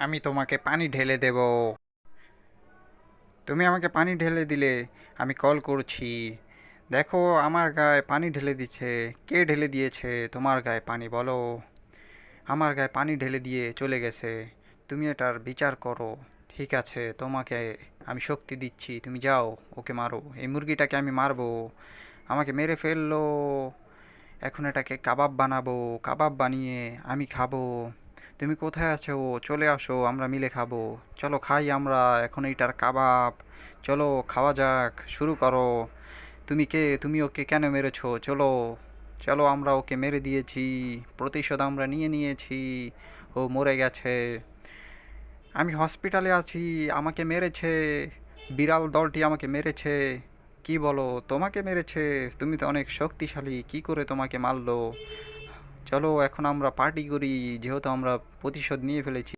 আমি তোমাকে পানি ঢেলে দেব। তুমি আমাকে পানি ঢেলে দিলে। আমি কল করছি। দেখো, আমার গায়ে পানি ঢেলে দিচ্ছে। কে ঢেলে দিয়েছে তোমার গায়ে পানি বলো? আমার গায়ে পানি ঢেলে দিয়ে চলে গেছে। তুমি এটার বিচার করো। ঠিক আছে, তোমাকে আমি শক্তি দিচ্ছি, তুমি যাও, ওকে মারো। এই মুরগিটাকে আমি মারবো। আমাকে মেরে ফেললো। এখন এটাকে কাবাব বানাবো। কাবাব বানিয়ে আমি খাবো। তুমি কোথায় আছো? চলে আসো, আমরা মিলে খাবো। চলো খাই আমরা এখন এইটার কাবাব। চলো খাওয়া যাক, শুরু করো। তুমি কে? তুমি ওকে কেন মেরেছো? চলো, চলো, আমরা ওকে মেরে দিয়েছি। প্রতিশোধ আমরা নিয়ে নিয়েছি। ও মরে গেছে। আমি হসপিটালে আছি। আমাকে মেরেছে। বিড়াল দলটি আমাকে মেরেছে। কি বলো? তোমাকে মেরেছে? তুমি তো অনেক শক্তিশালী, কি করে তোমাকে মারলো? চলো এখন আমরা পার্টি করি, যেহেতু আমরা প্রতিশোধ নিয়ে ফেলেছি।